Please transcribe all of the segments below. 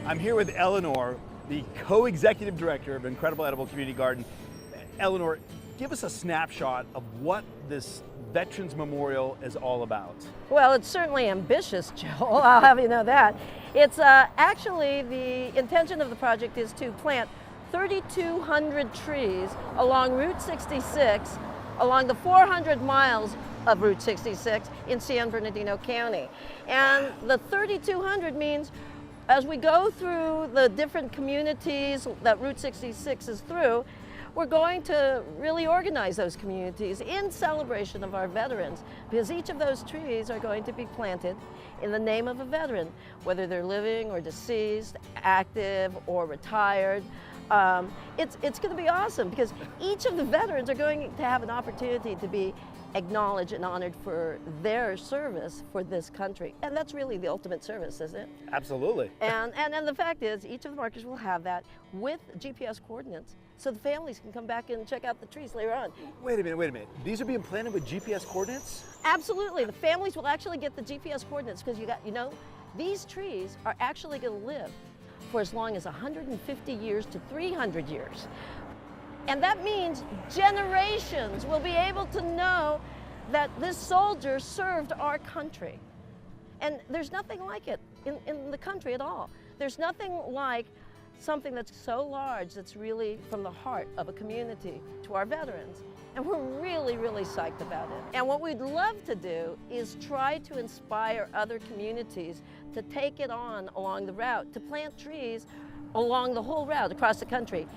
I'm here with Eleanor, the co-executive director of Incredible Edible Community Garden. Eleanor, give us a snapshot of what this Veterans Memorial is all about. Well, it's certainly ambitious, Joel, I'll have you know that. It's actually, the intention of the project is to plant 3,200 trees along Route 66, along the 400 miles of Route 66 in San Bernardino County. And the 3,200 means as we go through the different communities that Route 66 is through, we're going to really organize those communities in celebration of our veterans, because each of those trees are going to be planted in the name of a veteran, whether they're living or deceased, active or retired. It's going to be awesome because each of the veterans are going to have an opportunity to be acknowledged and honored for their service for this country. And that's really the ultimate service, isn't it? Absolutely. And the fact is, each of the markers will have that with GPS coordinates, so the families can come back and check out the trees later on. Wait a minute. These are being planted with GPS coordinates? Absolutely. The families will actually get the GPS coordinates because these trees are actually going to live for as long as 150 years to 300 years. And that means generations will be able to know that this soldier served our country. And there's nothing like it in the country at all. There's nothing like something that's so large that's really from the heart of a community to our veterans. And we're really, really psyched about it. And what we'd love to do is try to inspire other communities to take it on along the route, to plant trees along the whole route across the country.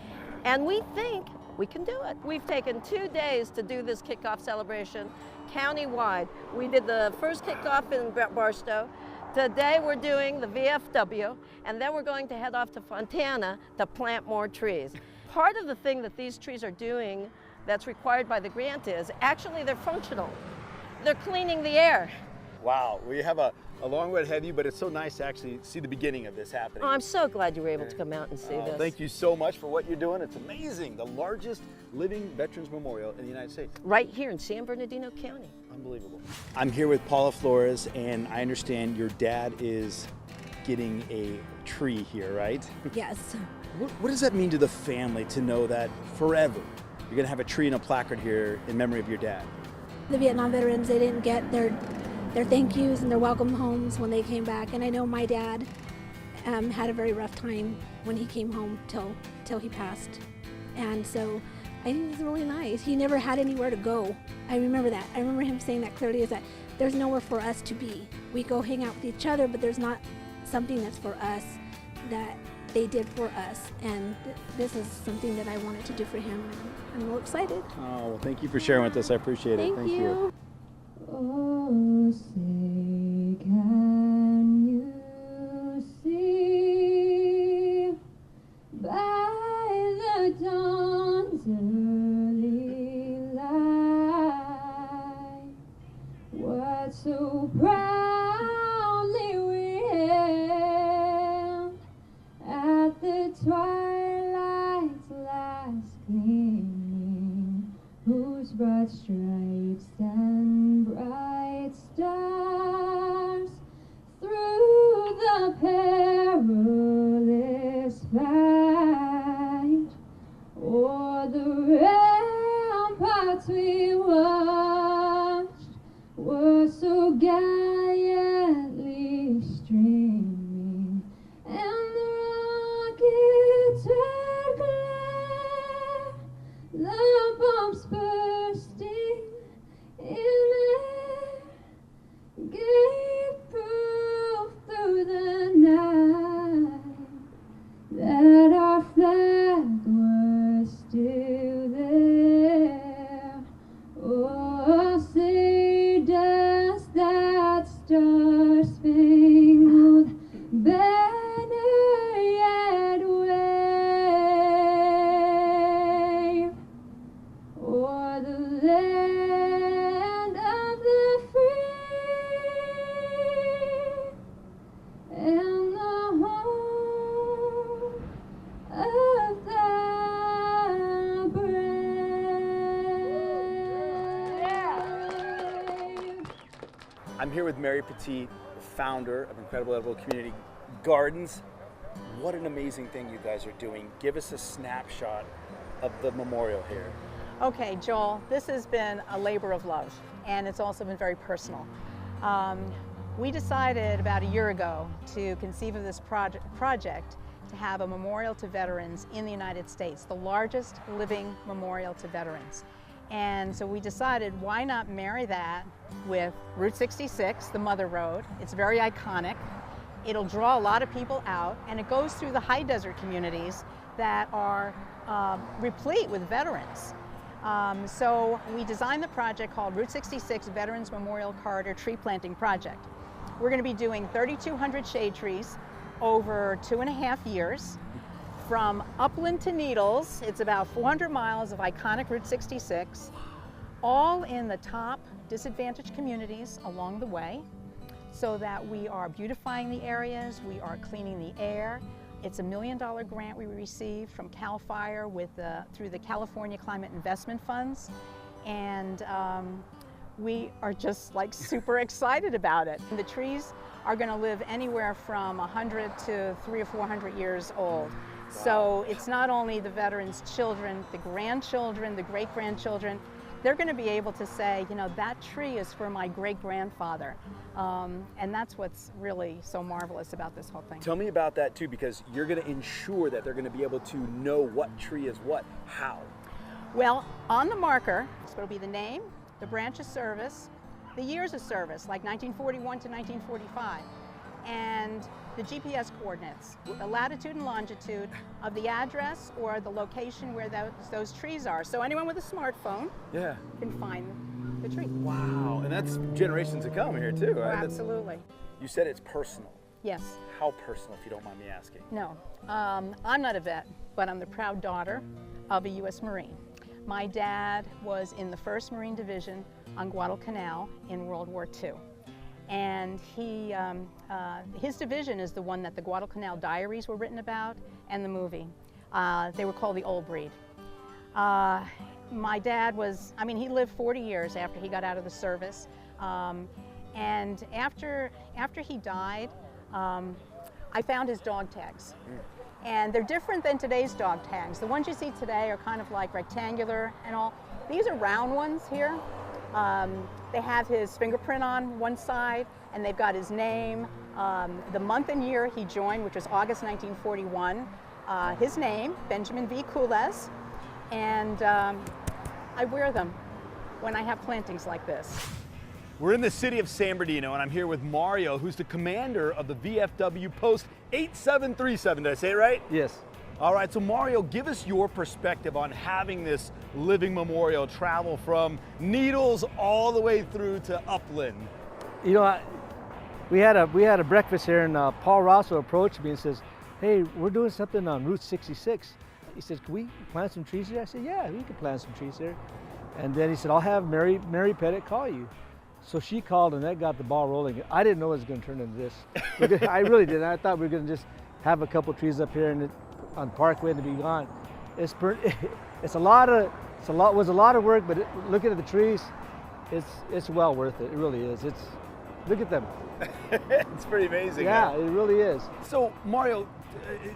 And we think we can do it. We've taken 2 days to do this kickoff celebration county-wide. We did the first kickoff in Barstow. Today we're doing the VFW, and then we're going to head off to Fontana to plant more trees. Part of the thing that these trees are doing that's required by the grant is actually they're functional. They're cleaning the air. Wow, we have a long way ahead of you, but it's so nice to actually see the beginning of this happening. Oh, I'm so glad you were able to come out and see this. Thank you so much for what you're doing. It's amazing. The largest living Veterans Memorial in the United States. Right here in San Bernardino County. Unbelievable. I'm here with Paula Flores, and I understand your dad is getting a tree here, right? Yes. What does that mean to the family to know that forever you're going to have a tree and a placard here in memory of your dad? The Vietnam veterans, they didn't get their thank yous and their welcome homes when they came back. And I know my dad had a very rough time when he came home till he passed. And so I think it's really nice. He never had anywhere to go. I remember that. I remember him saying that clearly, is that there's nowhere for us to be. We go hang out with each other, but there's not something that's for us that they did for us. And this is something that I wanted to do for him. And I'm real excited. Oh, well, thank you for sharing with us. I appreciate it. Thank you. Oh, say can you see by the dawn's early light what so proudly we hailed at the twilight's last gleaming, whose broad stripes and bright stars through the perilous fight o'er the ramparts we watched were so gallantly streaming, and the rockets red glare, the bombs bursting in air, gave proof through the night that our flag was still there. Oh, say does that star-spangled banner yet wave o'er the land of the free and the home of the brave. I'm here with Mary Petit, the founder of Incredible Edible Community Gardens. what an amazing thing you guys are doing. Give us a snapshot of the memorial here. Okay, Joel, this has been a labor of love, and it's also been very personal. We decided about a year ago to conceive of this project to have a memorial to veterans in the United States, the largest living memorial to veterans. And so we decided, why not marry that with Route 66, the Mother Road. It's very iconic. It'll draw a lot of people out, and it goes through the high desert communities that are replete with veterans. So we designed the project called Route 66 Veterans Memorial Corridor Tree Planting Project. We're going to be doing 3,200 shade trees over 2.5 years. From Upland to Needles, it's about 400 miles of iconic Route 66, all in the top disadvantaged communities along the way, so that we are beautifying the areas, we are cleaning the air. It's a $1 million grant we received from CAL FIRE through the California Climate Investment Funds, and we are just like super excited about it. The trees are going to live anywhere from 100 to 300 or 400 years old. So it's not only the veterans' children, the grandchildren, the great-grandchildren, they're going to be able to say, you know, that tree is for my great-grandfather. And that's what's really so marvelous about this whole thing. Tell me about that too, because you're going to ensure that they're going to be able to know what tree is what. How? Well, on the marker, so it'll be the name, the branch of service, the years of service, like 1941 to 1945, and the GPS coordinates, the latitude and longitude of the address or the location where those trees are. So anyone with a smartphone can find the tree. Wow, and that's generations to come here too, right? Oh, absolutely. You said it's personal. Yes. How personal, if you don't mind me asking? No, I'm not a vet, but I'm the proud daughter of a U.S. Marine. My dad was in the 1st Marine Division on Guadalcanal in World War II. And his division is the one that the Guadalcanal diaries were written about and the movie. They were called the Old Breed. My dad was, I mean, he lived 40 years after he got out of the service. And after he died, I found his dog tags. And they're different than today's dog tags. The ones you see today are kind of like rectangular and all. These are round ones here. They have his fingerprint on one side, and they've got his name, the month and year he joined, which was August 1941, his name, Benjamin V. Kules, and I wear them when I have plantings like this. We're in the city of San Bernardino, and I'm here with Mario, who's the commander of the VFW Post 8737. Did I say it right? Yes. All right, so Mario, give us your perspective on having this living memorial travel from Needles all the way through to Upland. You know, we had a breakfast here, and Paul Rosso approached me and says, "Hey, we're doing something on Route 66." He says, "Can we plant some trees here?" I said, "Yeah, we can plant some trees here." And then he said, "I'll have Mary Pettit call you." So she called, and that got the ball rolling. I didn't know it was going to turn into this. I really didn't. I thought we were going to just have a couple trees up here on Parkway to be gone. It was a lot of work, but looking at the trees, it's well worth it. It really is. Look at them. It's pretty amazing. Yeah, it really is. So Mario,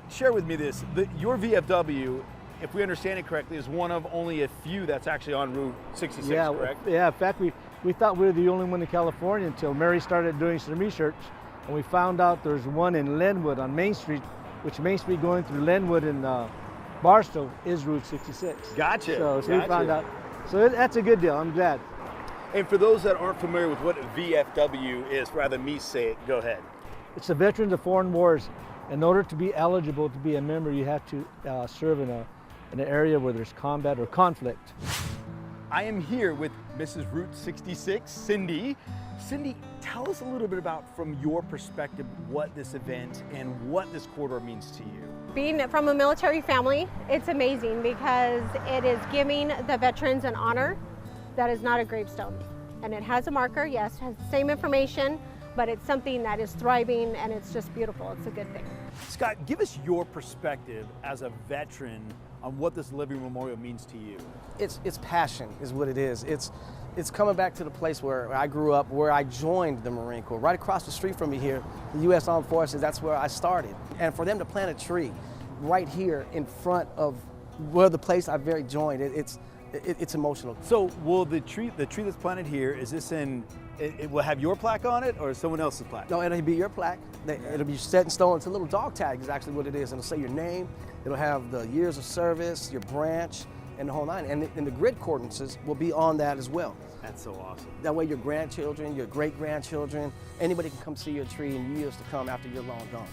share with me this. your VFW, if we understand it correctly, is one of only a few that's actually on Route 66, correct? Yeah, in fact, we thought we were the only one in California until Mary started doing some research, and we found out there's one in Lenwood on Main Street, which Main Street going through Lenwood and Barstow is Route 66. Gotcha. So we found out. So that's a good deal. I'm glad. And for those that aren't familiar with what VFW is, rather than me say it, go ahead. It's the Veterans of Foreign Wars. In order to be eligible to be a member, you have to serve in an area where there's combat or conflict. I am here with Mrs. Route 66, Cindy. Cindy, tell us a little bit about, from your perspective, what this event and what this corridor means to you. Being from a military family, it's amazing because it is giving the veterans an honor that is not a gravestone. And it has a marker, yes, it has the same information, but it's something that is thriving and it's just beautiful. It's a good thing. Scott, give us your perspective as a veteran on what this living memorial means to you. It's passion is what it is. It's It's coming back to the place where I grew up, where I joined the Marine Corps. Right across the street from me here, the U.S. Armed Forces, that's where I started. And for them to plant a tree right here in front of where the place I very joined, it's emotional. So will the tree that's planted here, is this it will have your plaque on it or someone else's plaque? No, it'll be your plaque. It'll be set in stone. It's a little dog tag is actually what it is. It'll say your name. It'll have the years of service, your branch, and the whole nine. And the grid coordinates will be on that as well. That's so awesome. That way your grandchildren, your great-grandchildren, anybody can come see your tree in years to come after you're long gone.